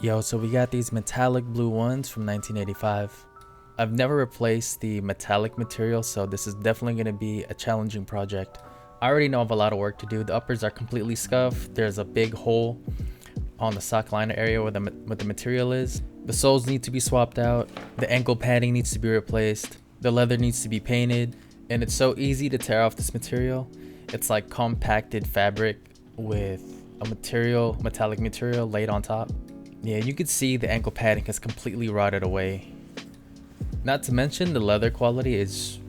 Yo, so we got these metallic blue ones from 1985. I've never replaced the metallic material, so this is definitely going to be a challenging project. I already know I have a lot of work to do. The uppers are completely scuffed. There's a big hole on the sock liner area where the material is. The soles need to be swapped out. The ankle padding needs to be replaced. The leather needs to be painted. And it's so easy to tear off this material. It's like compacted fabric with a metallic material laid on top. Yeah, you can see the ankle padding has completely rotted away. Not to mention the leather quality is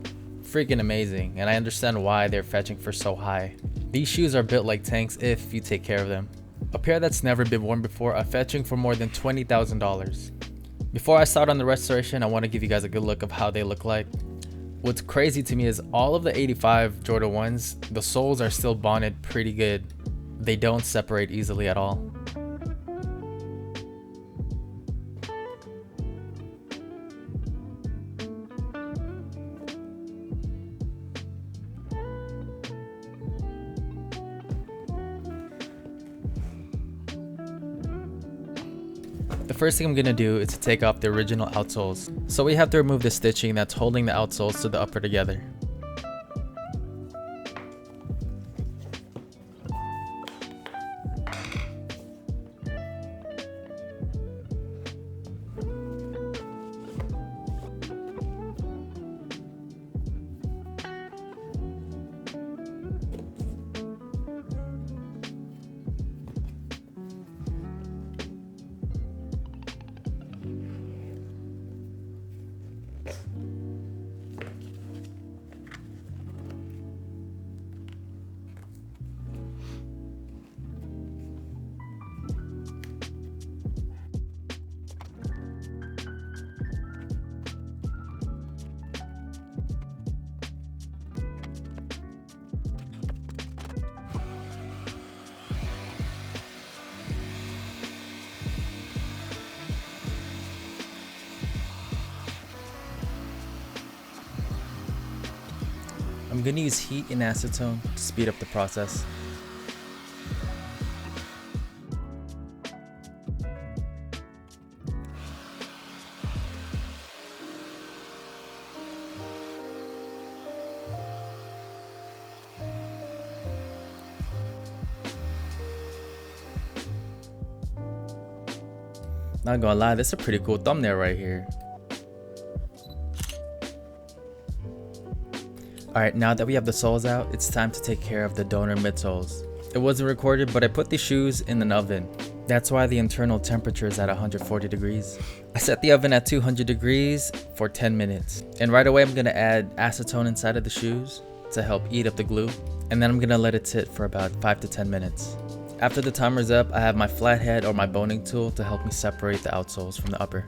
freaking amazing, and I understand why they're fetching for so high. These shoes are built like tanks if you take care of them. A pair that's never been worn before are fetching for more than $20,000. Before I start on the restoration, I want to give you guys a good look of how they look like. What's crazy to me is all of the 85 Jordan 1's, the soles are still bonded pretty good. They don't separate easily at all. The first thing I'm going to do is to take off the original outsoles. So we have to remove the stitching that's holding the outsoles to the upper together. I'm going to use heat and acetone to speed up the process. Not gonna lie, this is a pretty cool thumbnail right here. Alright, now that we have the soles out, it's time to take care of the donor midsoles. It wasn't recorded, but I put the shoes in an oven. That's why the internal temperature is at 140 degrees. I set the oven at 200 degrees for 10 minutes. And right away I'm going to add acetone inside of the shoes to help eat up the glue. And then I'm going to let it sit for about 5 to 10 minutes. After the timer's up, I have my flathead or my boning tool to help me separate the outsoles from the upper.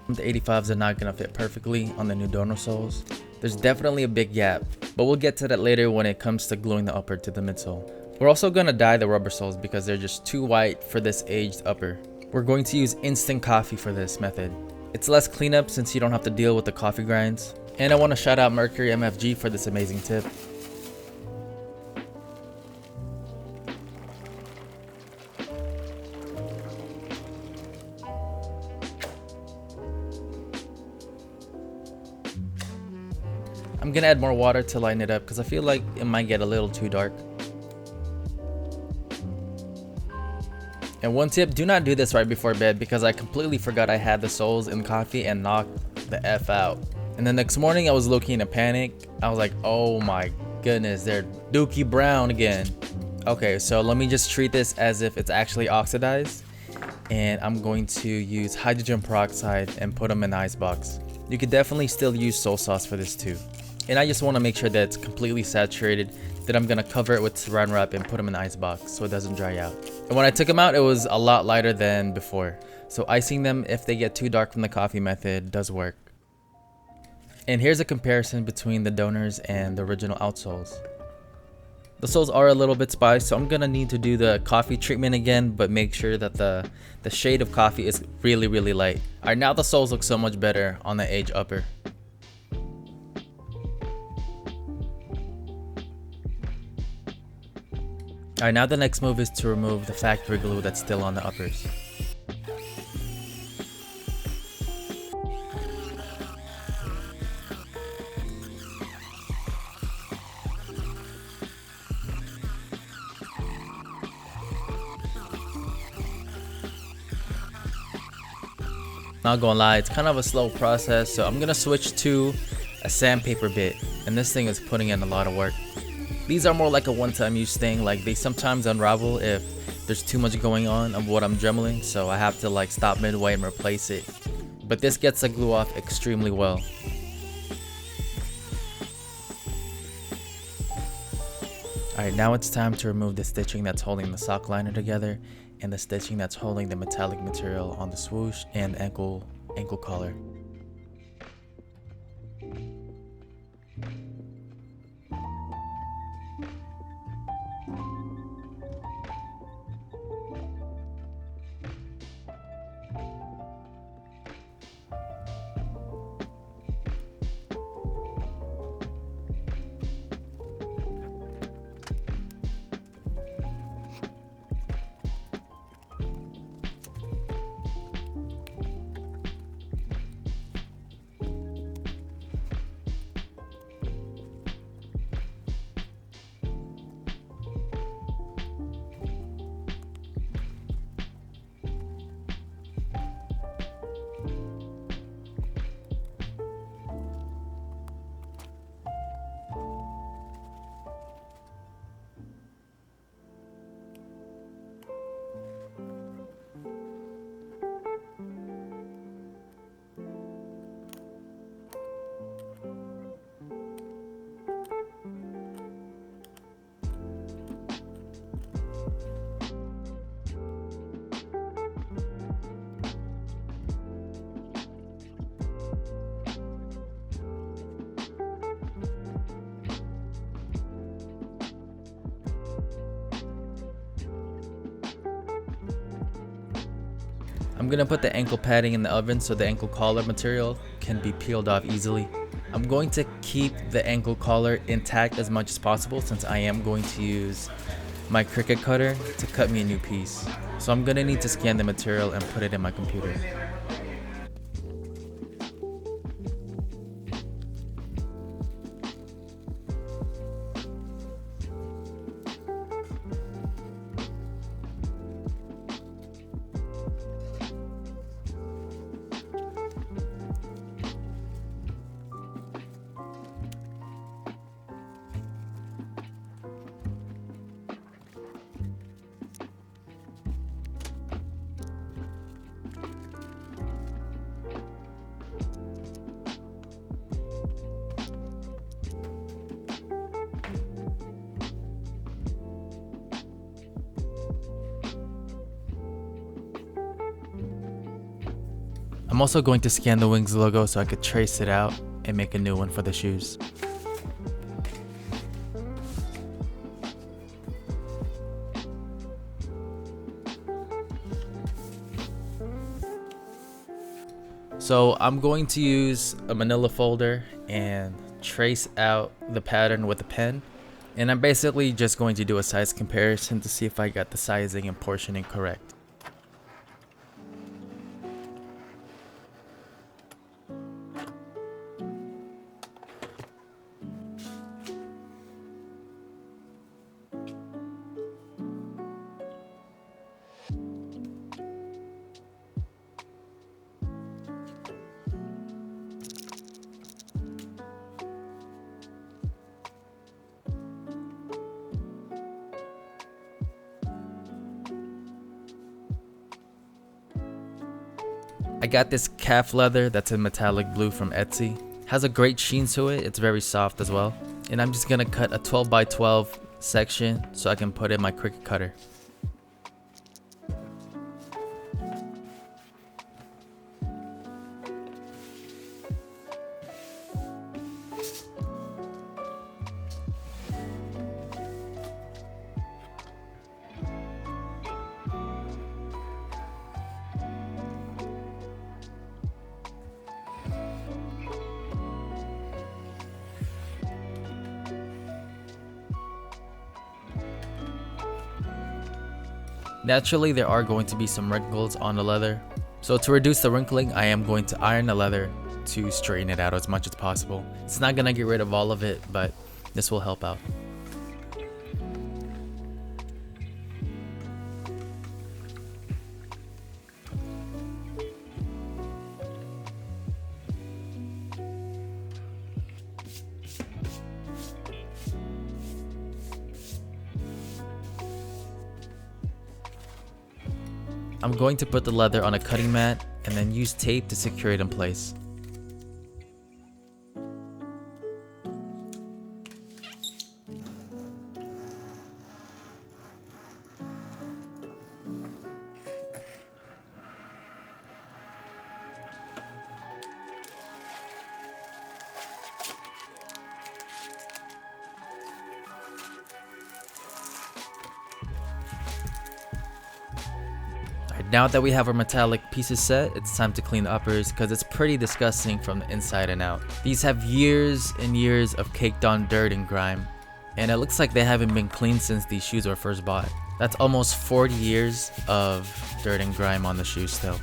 The 85s are not going to fit perfectly on the new donor soles. There's definitely a big gap, but we'll get to that later when it comes to gluing the upper to the midsole. We're also going to dye the rubber soles because they're just too white for this aged upper. We're going to use instant coffee for this method. It's less cleanup since you don't have to deal with the coffee grinds. And I want to shout out Mercury MFG for this amazing tip. I'm gonna add more water to lighten it up because I feel like it might get a little too dark. And one tip, do not do this right before bed because I completely forgot I had the soles in coffee and knocked the F out. And the next morning I was low-key in a panic. I was like, oh my goodness, they're dookie brown again. Okay, so let me just treat this as if it's actually oxidized. And I'm going to use hydrogen peroxide and put them in the ice box. You could definitely still use soul sauce for this too. And I just want to make sure that it's completely saturated. Then I'm going to cover it with saran wrap and put them in the ice box so it doesn't dry out. And when I took them out, it was a lot lighter than before. So icing them if they get too dark from the coffee method does work. And here's a comparison between the donors and the original outsoles. The soles are a little bit spiced, so I'm gonna need to do the coffee treatment again, but make sure that the shade of coffee is really light. Alright, now the soles look so much better on the edge upper. Alright, now the next move is to remove the factory glue that's still on the uppers. Not gonna lie, it's kind of a slow process, so I'm gonna switch to a sandpaper bit, and this thing is putting in a lot of work. These are more like a one-time use thing, like they sometimes unravel if there's too much going on of what I'm dremeling, so I have to like stop midway and replace it. But this gets the glue off extremely well. Alright, now it's time to remove the stitching that's holding the sock liner together and the stitching that's holding the metallic material on the swoosh and ankle collar. I'm gonna put the ankle padding in the oven so the ankle collar material can be peeled off easily. I'm going to keep the ankle collar intact as much as possible since I am going to use my Cricut cutter to cut me a new piece. So I'm gonna need to scan the material and put it in my computer. I'm also going to scan the Wings logo so I could trace it out and make a new one for the shoes. So I'm going to use a manila folder and trace out the pattern with a pen. And I'm basically just going to do a size comparison to see if I got the sizing and portioning correct. I got this calf leather that's in metallic blue from Etsy. Has a great sheen to it, it's very soft as well. And I'm just gonna cut a 12 by 12 section so I can put in my Cricut cutter. Naturally, there are going to be some wrinkles on the leather, so to reduce the wrinkling, I am going to iron the leather to straighten it out as much as possible. It's not gonna get rid of all of it, but this will help out. I'm going to put the leather on a cutting mat and then use tape to secure it in place. Now that we have our metallic pieces set, it's time to clean the uppers because it's pretty disgusting from the inside and out. These have years and years of caked on dirt and grime, and it looks like they haven't been cleaned since these shoes were first bought. That's almost 40 years of dirt and grime on the shoes still.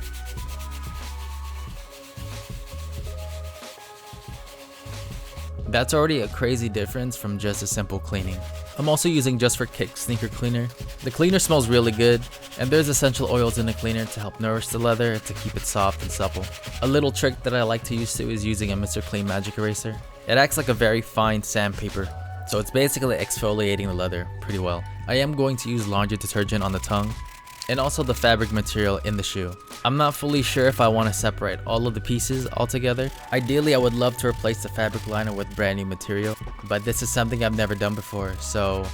That's already a crazy difference from just a simple cleaning. I'm also using Just for Kicks sneaker cleaner. The cleaner smells really good, and there's essential oils in the cleaner to help nourish the leather to keep it soft and supple. A little trick that I like to use too is using a Mr. Clean Magic Eraser. It acts like a very fine sandpaper, so it's basically exfoliating the leather pretty well. I am going to use laundry detergent on the tongue, and also the fabric material in the shoe. I'm not fully sure if I want to separate all of the pieces altogether. Ideally, I would love to replace the fabric liner with brand new material, but this is something I've never done before, so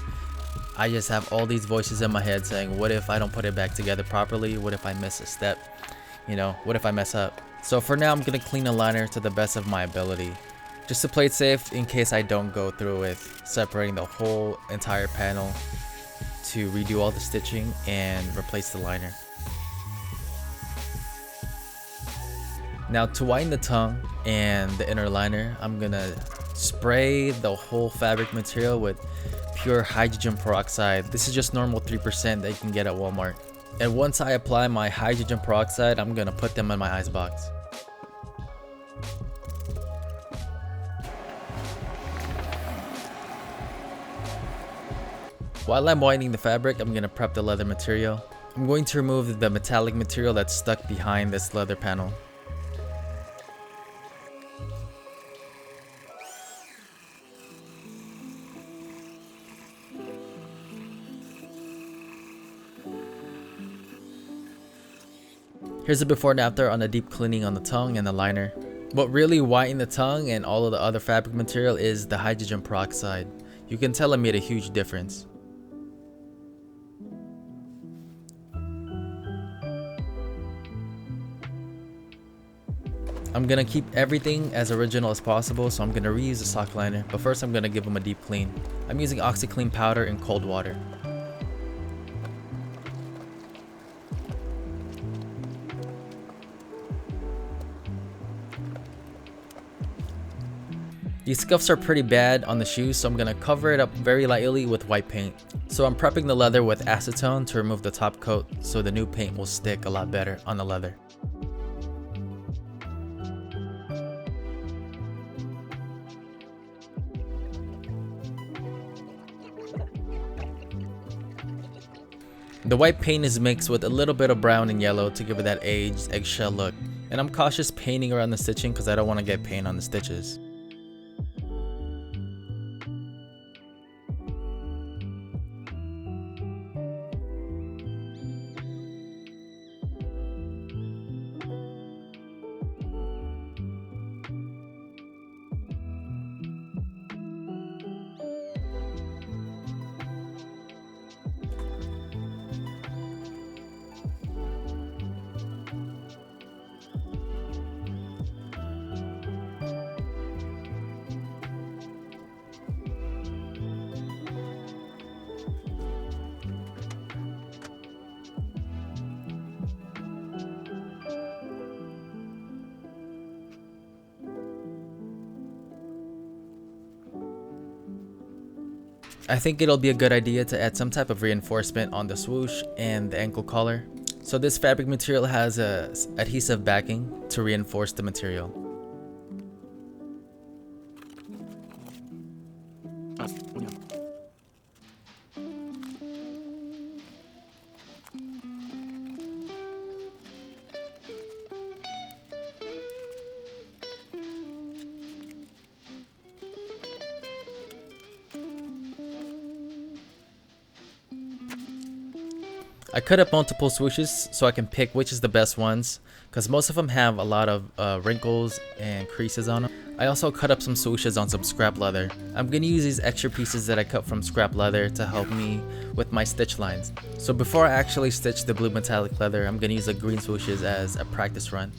I just have all these voices in my head saying, what if I don't put it back together properly? What if I miss a step? You know, what if I mess up? So for now, I'm gonna clean the liner to the best of my ability, just to play it safe in case I don't go through with separating the whole entire panel to redo all the stitching and replace the liner. Now to whiten the tongue and the inner liner, I'm gonna spray the whole fabric material with pure hydrogen peroxide. This is just normal 3% that you can get at Walmart. And once I apply my hydrogen peroxide, I'm gonna put them in my ice box. While I'm whitening the fabric, I'm going to prep the leather material. I'm going to remove the metallic material that's stuck behind this leather panel. Here's a before and after on the deep cleaning on the tongue and the liner. What really whitened the tongue and all of the other fabric material is the hydrogen peroxide. You can tell it made a huge difference. I'm gonna keep everything as original as possible, so I'm gonna reuse the sock liner, but first I'm gonna give them a deep clean. I'm using OxiClean powder in cold water. These scuffs are pretty bad on the shoes, so I'm gonna cover it up very lightly with white paint. So I'm prepping the leather with acetone to remove the top coat so the new paint will stick a lot better on the leather. The white paint is mixed with a little bit of brown and yellow to give it that aged eggshell look. And I'm cautious painting around the stitching because I don't want to get paint on the stitches. I think it'll be a good idea to add some type of reinforcement on the swoosh and the ankle collar. So this fabric material has a adhesive backing to reinforce the material. I cut up multiple swooshes so I can pick which is the best ones, because most of them have a lot of wrinkles and creases on them. I also cut up some swooshes on some scrap leather. I'm going to use these extra pieces that I cut from scrap leather to help me with my stitch lines. So before I actually stitch the blue metallic leather, I'm going to use the green swooshes as a practice run.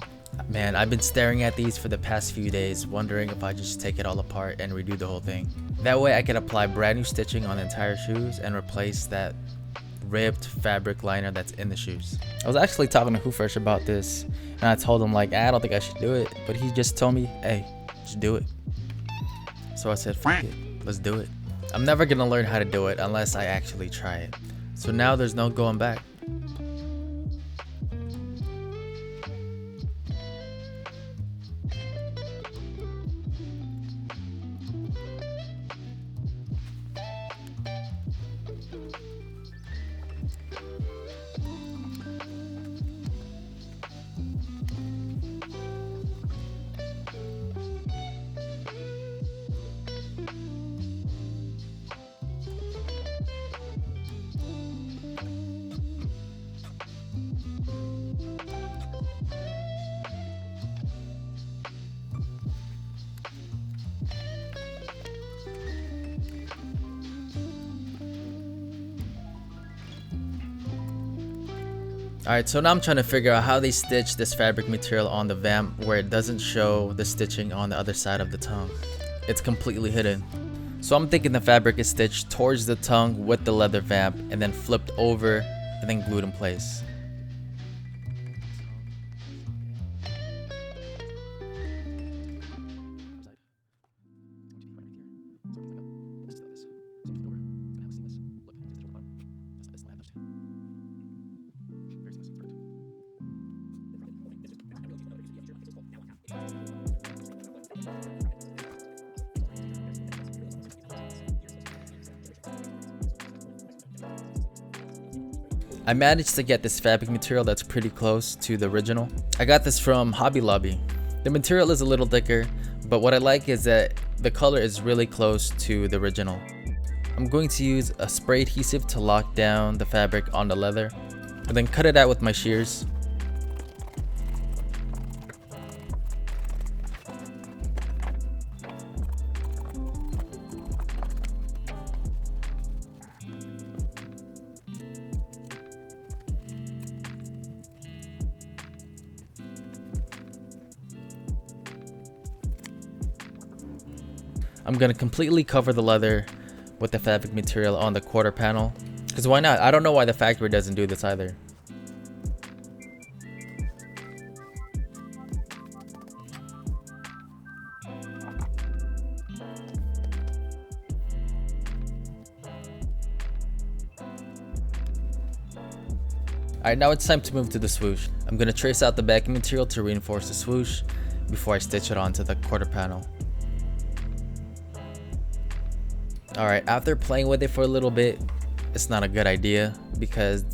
Man, I've been staring at these for the past few days, wondering if I just take it all apart and redo the whole thing. That way I can apply brand new stitching on the entire shoes and replace that ribbed fabric liner that's in the shoes. I was actually talking to Hoofresh about this, and I told him like, I don't think I should do it, but he just told me, hey, just do it. So I said, fuck it, let's do it. I'm never gonna learn how to do it unless I actually try it. So now there's no going back. Alright, so now I'm trying to figure out how they stitch this fabric material on the vamp where it doesn't show the stitching on the other side of the tongue. It's completely hidden. So I'm thinking the fabric is stitched towards the tongue with the leather vamp and then flipped over and then glued in place. I managed to get this fabric material that's pretty close to the original. I got this from Hobby Lobby. The material is a little thicker, but what I like is that the color is really close to the original. I'm going to use a spray adhesive to lock down the fabric on the leather, and then cut it out with my shears. I'm gonna completely cover the leather with the fabric material on the quarter panel, because why not? I don't know why the factory doesn't do this either. Alright, now it's time to move to the swoosh. I'm gonna trace out the backing material to reinforce the swoosh before I stitch it onto the quarter panel. Alright, after playing with it for a little bit, it's not a good idea because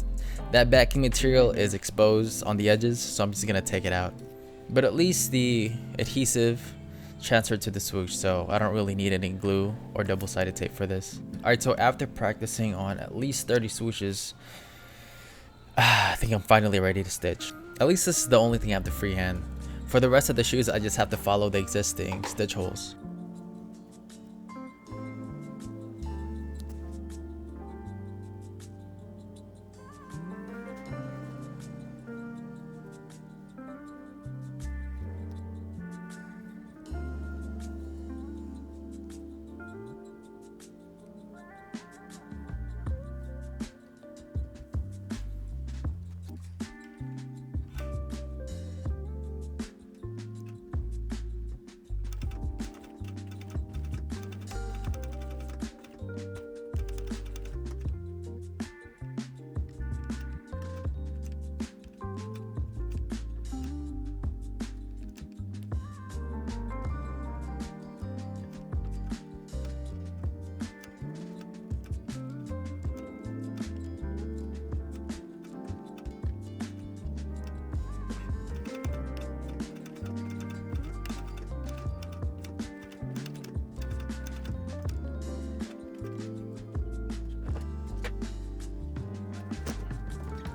that backing material is exposed on the edges, so I'm just gonna take it out. But at least the adhesive transferred to the swoosh, so I don't really need any glue or double-sided tape for this. Alright, so after practicing on at least 30 swooshes, I think I'm finally ready to stitch. At least this is the only thing I have to freehand. For the rest of the shoes, I just have to follow the existing stitch holes.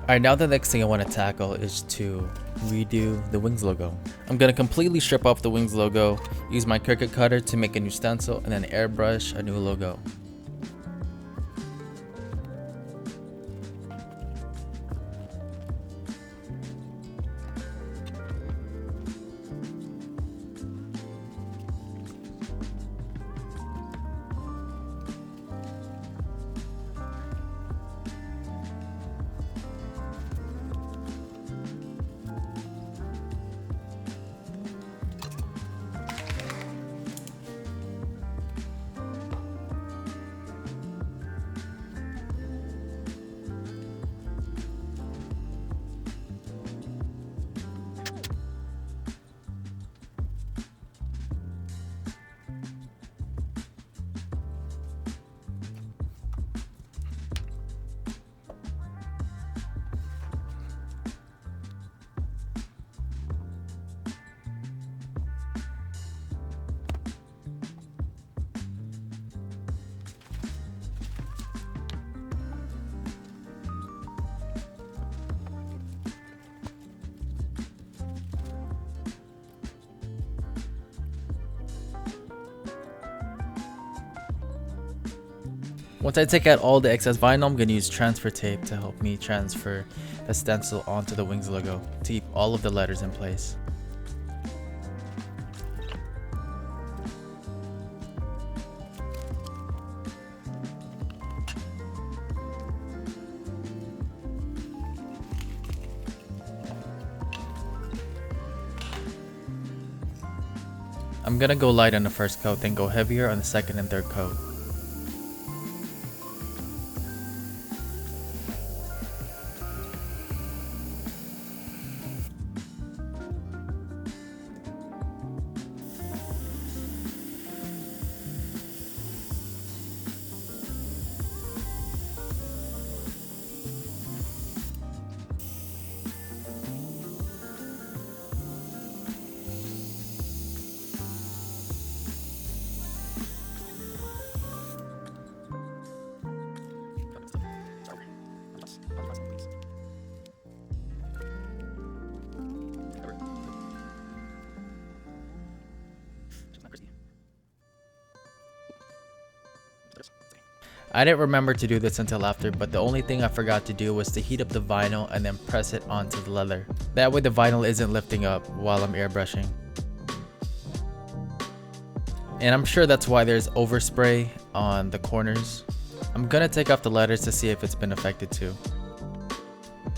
Alright, now the next thing I want to tackle is to redo the Wings logo. I'm going to completely strip off the Wings logo, use my Cricut cutter to make a new stencil, and then airbrush a new logo. Once I take out all the excess vinyl, I'm going to use transfer tape to help me transfer the stencil onto the Wings logo to keep all of the letters in place. I'm going to go light on the first coat, then go heavier on the second and third coat. I didn't remember to do this until after, but the only thing I forgot to do was to heat up the vinyl and then press it onto the leather. That way the vinyl isn't lifting up while I'm airbrushing. And I'm sure that's why there's overspray on the corners. I'm gonna take off the letters to see if it's been affected too.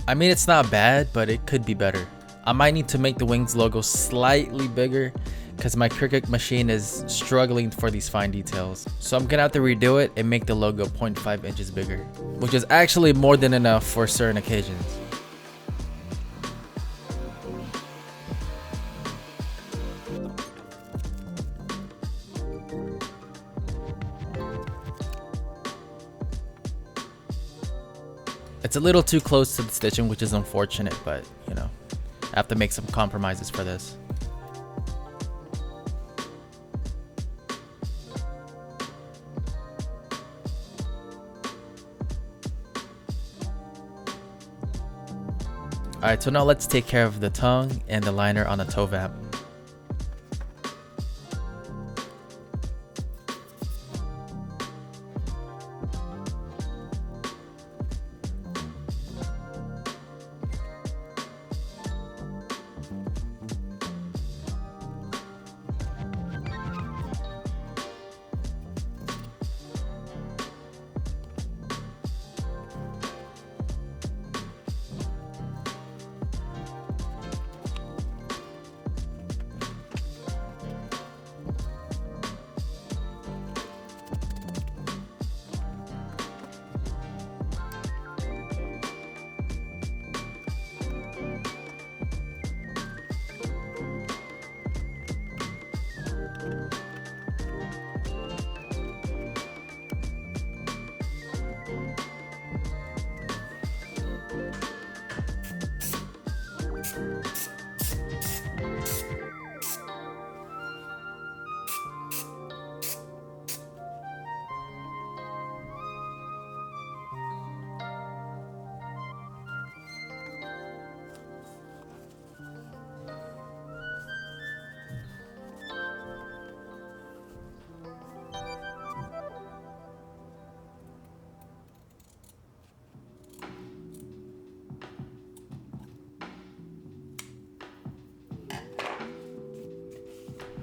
I mean, it's not bad, but it could be better. I might need to make the Wings logo slightly bigger because my Cricut machine is struggling for these fine details. So I'm gonna have to redo it and make the logo 0.5 inches bigger, which is actually more than enough for certain occasions. It's a little too close to the stitching, which is unfortunate, but you know, I have to make some compromises for this. Alright, so now let's take care of the tongue and the liner on the toe vamp.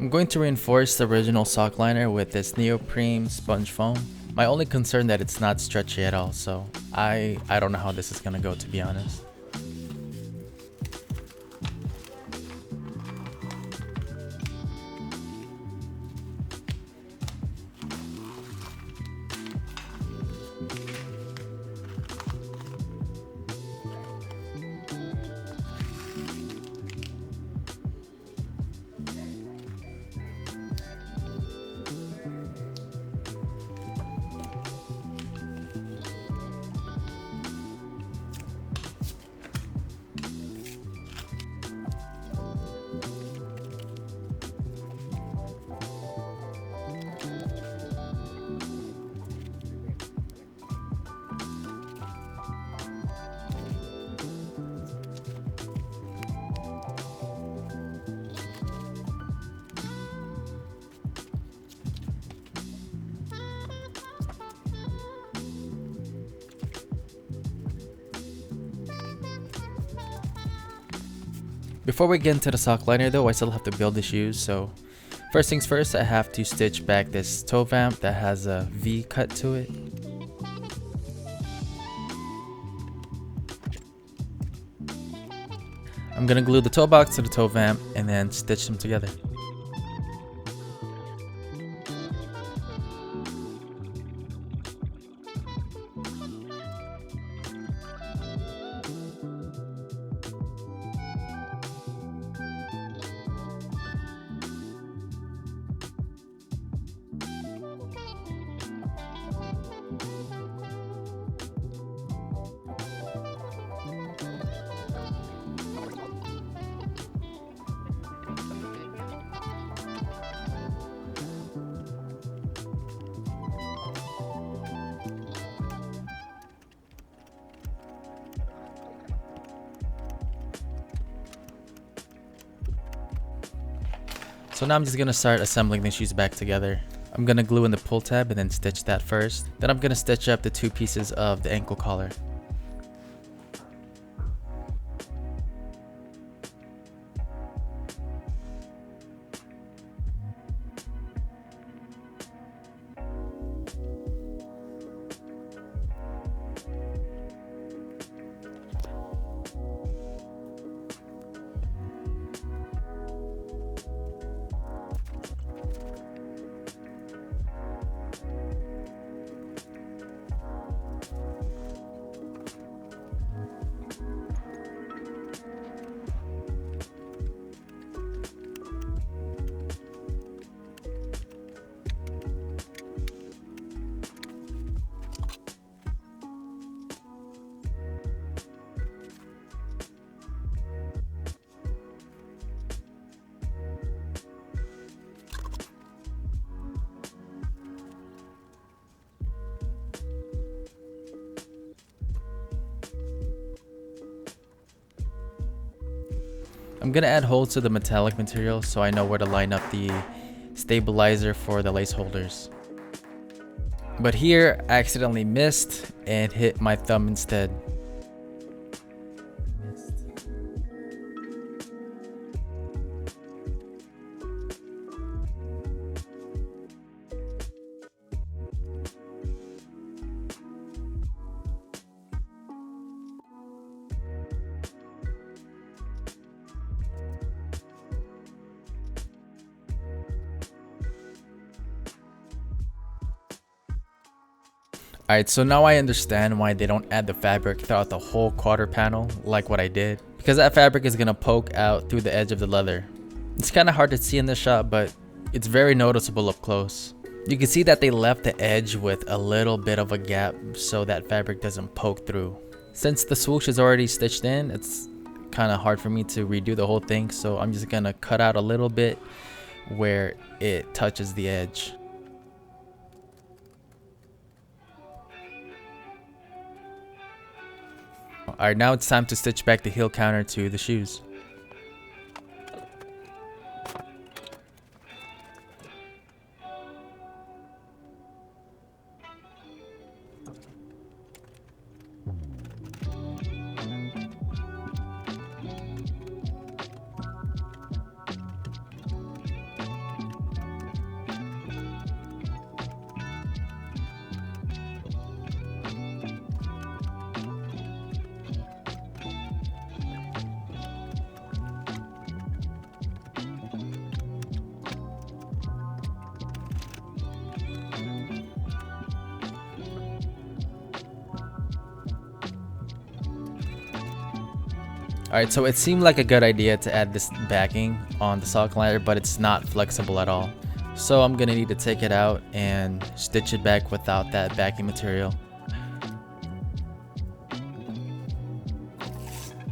I'm going to reinforce the original sock liner with this neoprene sponge foam. My only concern that it's not stretchy at all, so I don't know how this is gonna go, to be honest. Before we get into the sock liner though, I still have to build the shoes, so first things first, I have to stitch back this toe vamp that has a V cut to it. I'm gonna glue the toe box to the toe vamp and then stitch them together. So now I'm just gonna start assembling the shoes back together. I'm gonna glue in the pull tab and then stitch that first. Then I'm gonna stitch up the two pieces of the ankle collar. I'm gonna add holes to the metallic material so I know where to line up the stabilizer for the lace holders. But here I accidentally missed and hit my thumb instead. Alright, so now I understand why they don't add the fabric throughout the whole quarter panel like what I did. Because that fabric is going to poke out through the edge of the leather. It's kind of hard to see in the shot, but it's very noticeable up close. You can see that they left the edge with a little bit of a gap so that fabric doesn't poke through. Since the swoosh is already stitched in, it's kind of hard for me to redo the whole thing, so I'm just going to cut out a little bit where it touches the edge. Alright, now it's time to stitch back the heel counter to the shoes. Alright, so it seemed like a good idea to add this backing on the sock liner, but it's not flexible at all. So I'm gonna need to take it out and stitch it back without that backing material.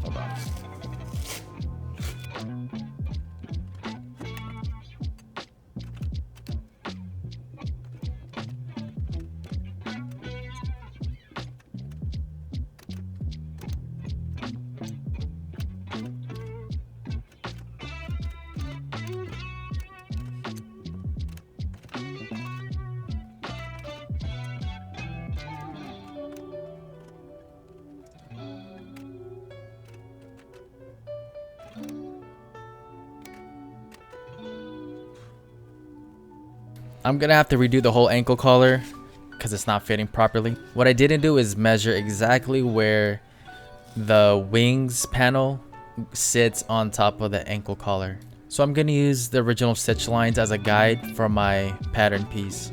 Hold on. I'm gonna have to redo the whole ankle collar because it's not fitting properly. What I didn't do is measure exactly where the wings panel sits on top of the ankle collar. So I'm gonna use the original stitch lines as a guide for my pattern piece.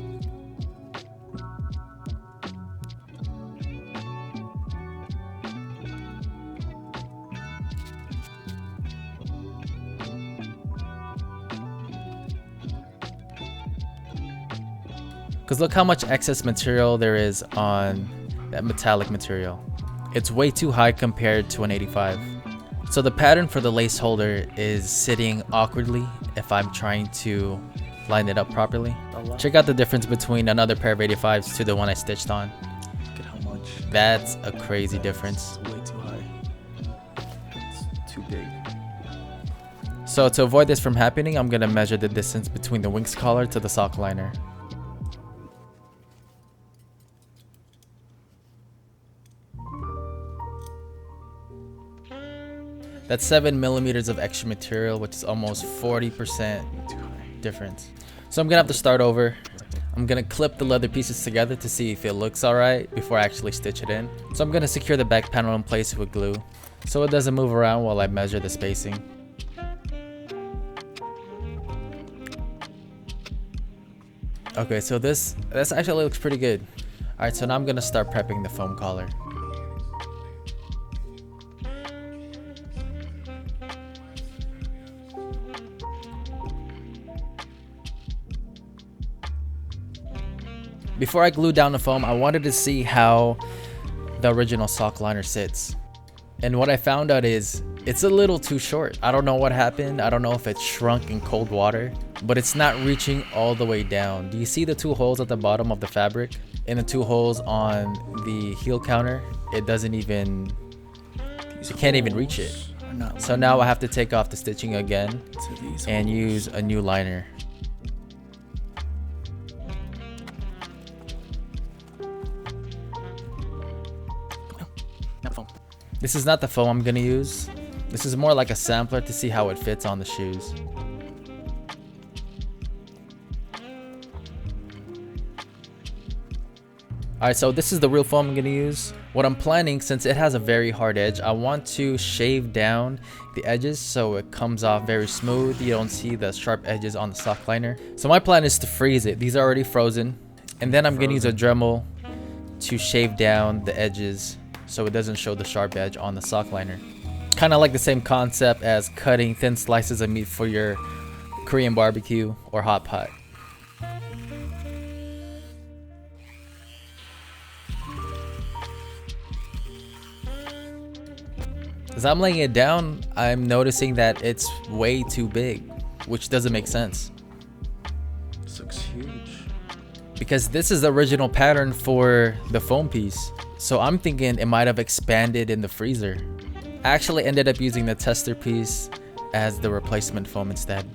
Because look how much excess material there is on that metallic material. It's way too high compared to an 85. So the pattern for the lace holder is sitting awkwardly if I'm trying to line it up properly. Check out the difference between another pair of 85s to the one I stitched on. Look at how much. That's a crazy difference. It's way too high. It's too big. So to avoid this from happening, I'm gonna measure the distance between the wings collar to the sock liner. That's 7 millimeters of extra material, which is almost 40% difference. So I'm gonna have to start over. I'm gonna clip the leather pieces together to see if it looks alright before I actually stitch it in. So I'm gonna secure the back panel in place with glue so it doesn't move around while I measure the spacing. Okay, so this actually looks pretty good. Alright, so now I'm gonna start prepping the foam collar. Before I glue down the foam, I wanted to see how the original sock liner sits. And what I found out is it's a little too short. I don't know what happened. I don't know if it shrunk in cold water, but it's not reaching all the way down. Do you see the 2 holes at the bottom of the fabric? And the 2 holes on the heel counter? It doesn't even, you can't even reach it. So now I have to take off the stitching again and use a new liner. This is not the foam I'm gonna use. This is more like a sampler to see how it fits on the shoes. Alright, so this is the real foam I'm gonna use. What I'm planning, since it has a very hard edge, I want to shave down the edges so it comes off very smooth. You don't see the sharp edges on the sock liner. So my plan is to freeze it. These are already frozen. And then I'm gonna use a Dremel to shave down the edges so it doesn't show the sharp edge on the sock liner. Kind of like the same concept as cutting thin slices of meat for your Korean barbecue or hot pot. As I'm laying it down, I'm noticing that it's way too big, which doesn't make sense. This looks huge. Because this is the original pattern for the foam piece. So I'm thinking it might have expanded in the freezer. I actually ended up using the tester piece as the replacement foam instead.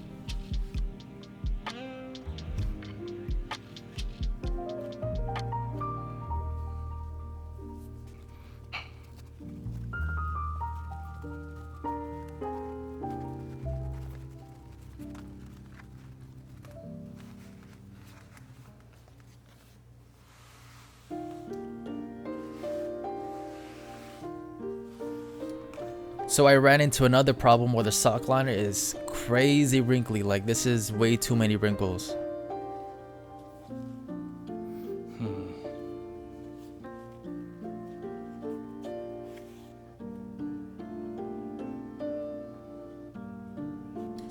So I ran into another problem where the sock liner is crazy wrinkly. Like, this is way too many wrinkles.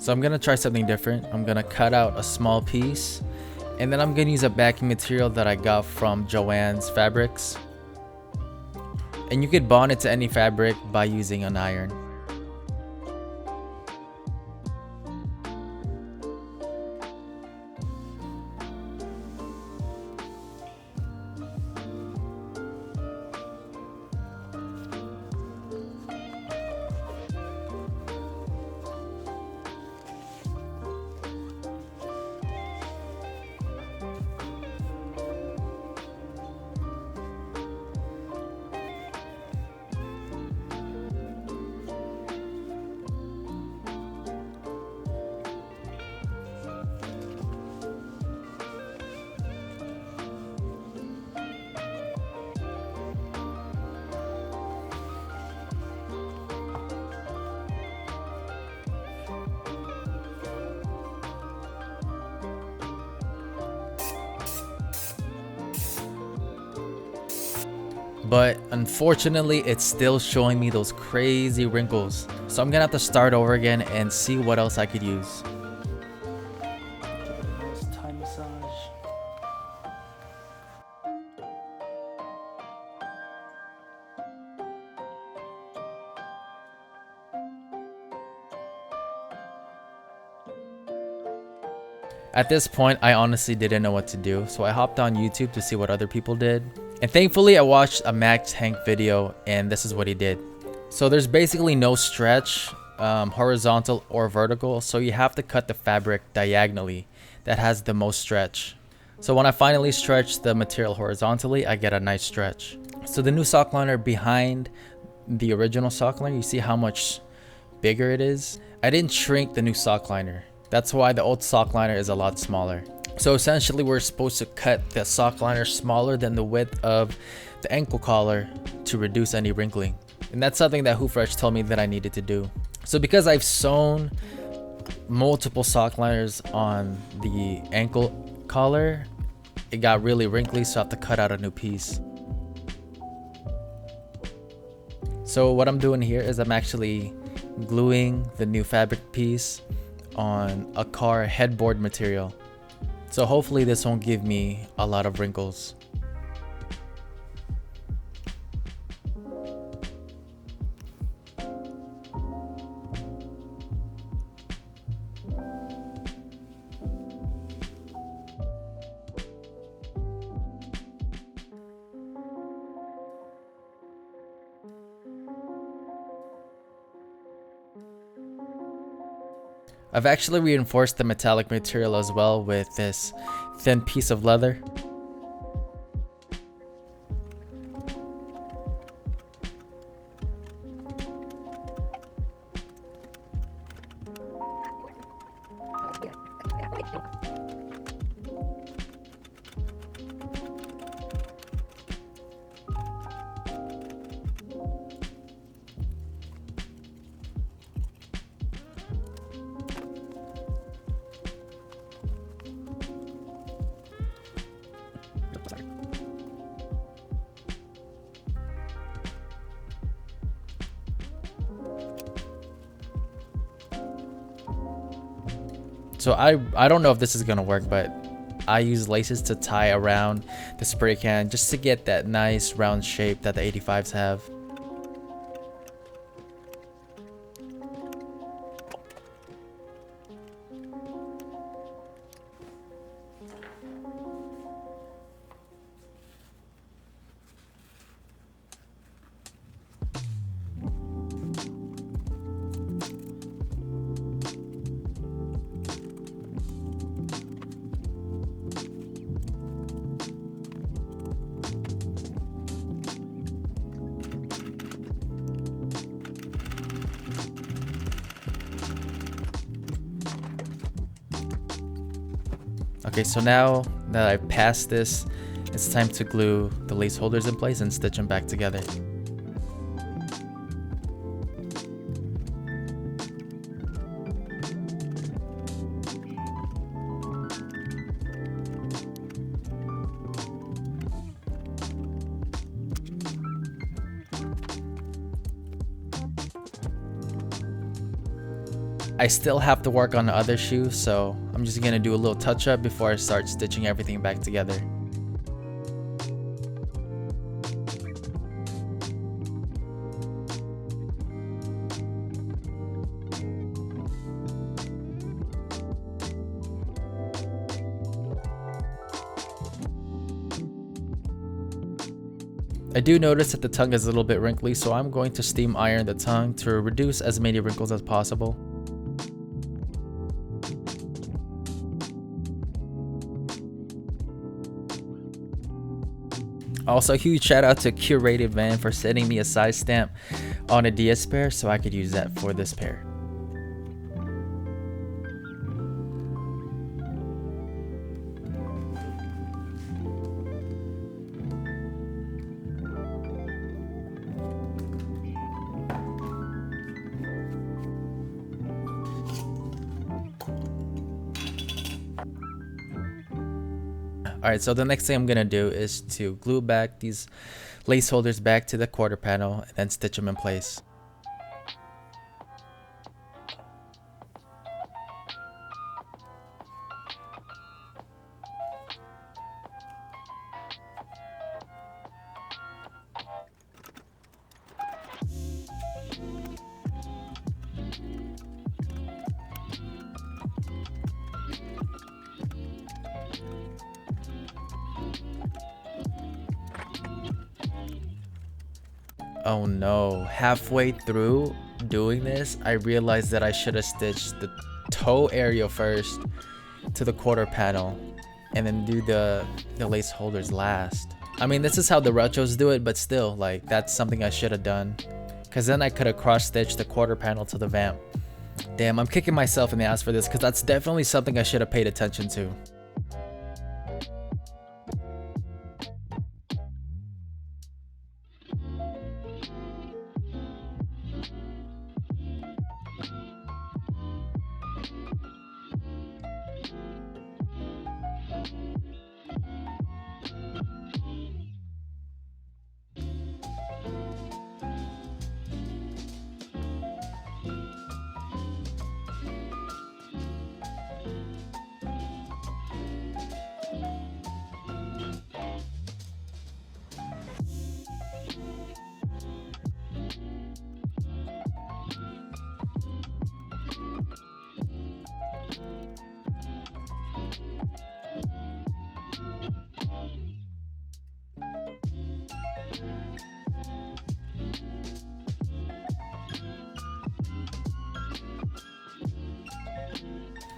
So I'm gonna try something different. I'm gonna cut out a small piece, and then I'm gonna use a backing material that I got from Joann's Fabrics. And you could bond it to any fabric by using an iron. But unfortunately, it's still showing me those crazy wrinkles. So I'm gonna have to start over again and see what else I could use. Thai massage. At this point, I honestly didn't know what to do, so I hopped on YouTube to see what other people did. And thankfully, I watched a Max Hank video, and this is what he did. So there's basically no stretch, horizontal or vertical, so you have to cut the fabric diagonally. That has the most stretch. So when I finally stretch the material horizontally, I get a nice stretch. So the new sock liner behind the original sock liner, you see how much bigger it is? I didn't shrink the new sock liner. That's why the old sock liner is a lot smaller. So essentially we're supposed to cut the sock liner smaller than the width of the ankle collar to reduce any wrinkling. And that's something that Hoofresh told me that I needed to do. So because I've sewn multiple sock liners on the ankle collar, it got really wrinkly, so I have to cut out a new piece. So what I'm doing here is I'm actually gluing the new fabric piece on a car headboard material. So hopefully this won't give me a lot of wrinkles. I've actually reinforced the metallic material as well with this thin piece of leather. So I don't know if this is gonna work, but I use laces to tie around the spray can just to get that nice round shape that the 85s have. Okay, so now that I've passed this, it's time to glue the lace holders in place and stitch them back together. I still have to work on the other shoe, so I'm just gonna do a little touch up before I start stitching everything back together. I do notice that the tongue is a little bit wrinkly, so I'm going to steam iron the tongue to reduce as many wrinkles as possible. Also, huge shout out to Curated Van for sending me a size stamp on a DS pair so I could use that for this pair. Alright, so the next thing I'm gonna do is to glue back these lace holders back to the quarter panel and then stitch them in place. Oh no, halfway through doing this, I realized that I should have stitched the toe area first to the quarter panel and then do the lace holders last. I mean, this is how the retros do it, but still, like, that's something I should have done, because then I could have cross-stitched the quarter panel to the vamp. Damn, I'm kicking myself in the ass for this, because that's definitely something I should have paid attention to.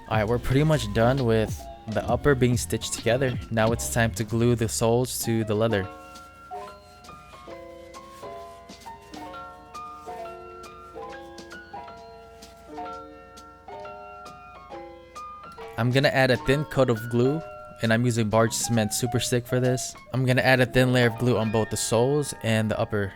Alright, we're pretty much done with the upper being stitched together. Now it's time to glue the soles to the leather. I'm gonna add a thin coat of glue, and I'm using barge cement super stick for this. I'm gonna add a thin layer of glue on both the soles and the upper.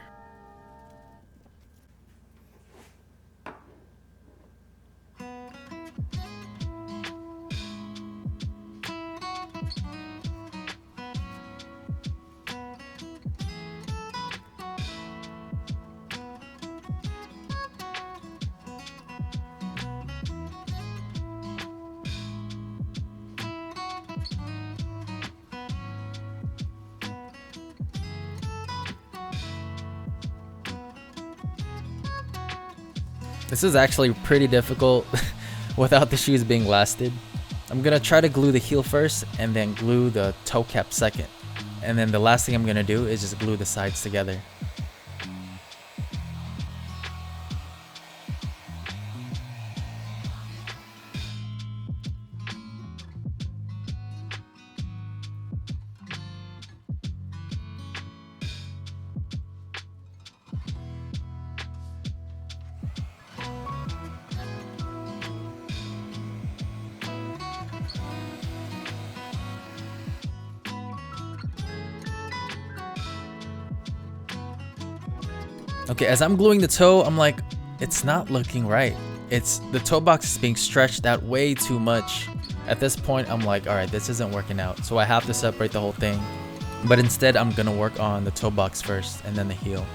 This is actually pretty difficult without the shoes being lasted. I'm gonna try to glue the heel first and then glue the toe cap second. And then the last thing I'm gonna do is just glue the sides together. Okay, as I'm gluing the toe, I'm like, it's not looking right. The toe box is being stretched out way too much. At this point, I'm like, all right, this isn't working out. So I have to separate the whole thing. But instead, I'm gonna work on the toe box first and then the heel.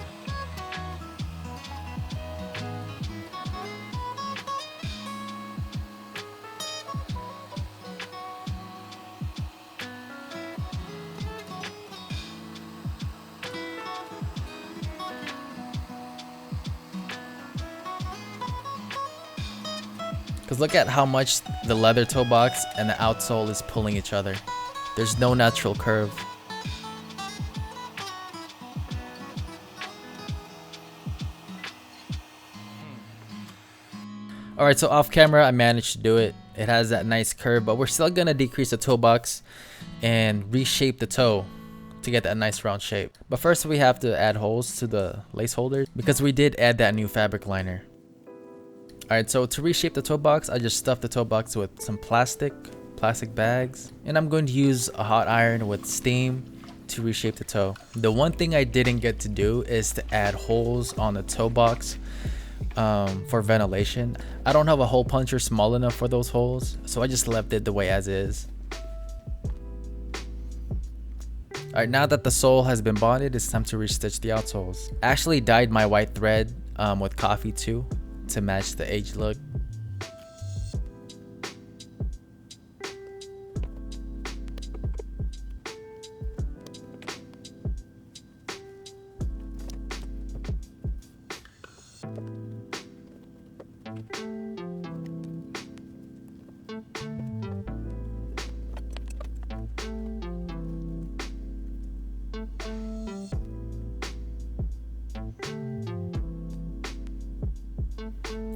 Because look at how much the leather toe box and the outsole is pulling each other. There's no natural curve. Alright, so off camera I managed to do it. It has that nice curve, but we're still gonna decrease the toe box and reshape the toe to get that nice round shape. But first we have to add holes to the lace holders because we did add that new fabric liner. Alright, so to reshape the toe box, I just stuffed the toe box with some plastic bags, and I'm going to use a hot iron with steam to reshape the toe. The one thing I didn't get to do is to add holes on the toe box for ventilation. I don't have a hole puncher small enough for those holes, so I just left it the way as is. Alright, now that the sole has been bonded, it's time to restitch the outsoles. I actually dyed my white thread with coffee too to match the aged look.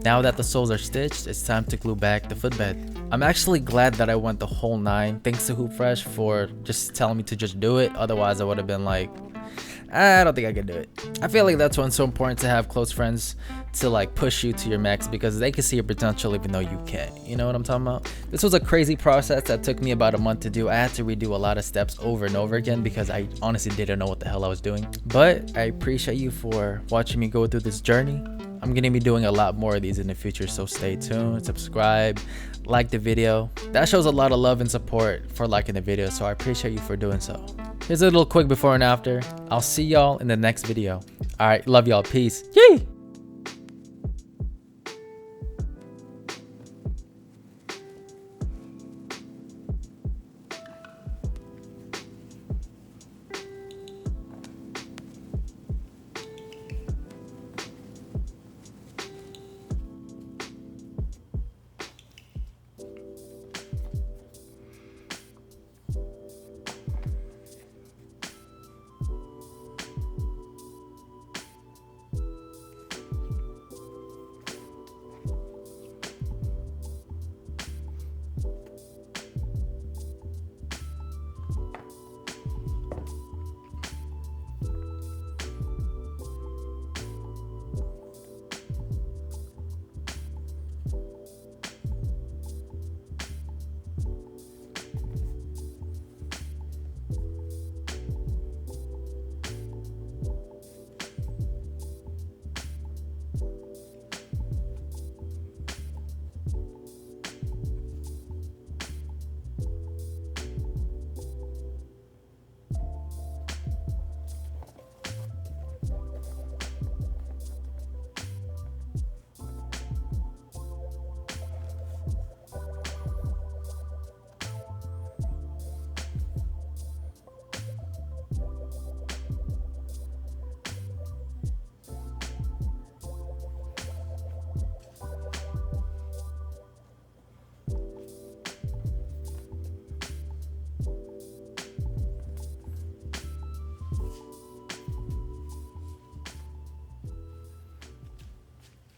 Now that the soles are stitched, it's time to glue back the footbed. I'm actually glad that I went the whole 9. Thanks to Hoop Fresh for just telling me to just do it. Otherwise, I would have been like, I don't think I can do it. I feel like that's why it's so important to have close friends to like push you to your max, because they can see your potential even though you can't. You know what I'm talking about? This was a crazy process that took me about a month to do. I had to redo a lot of steps over and over again because I honestly didn't know what the hell I was doing. But I appreciate you for watching me go through this journey. I'm gonna be doing a lot more of these in the future, so stay tuned, subscribe, like the video. That shows a lot of love and support for liking the video, so I appreciate you for doing so. Here's a little quick before and after. I'll see y'all in the next video. Alright, love y'all, peace. Yay!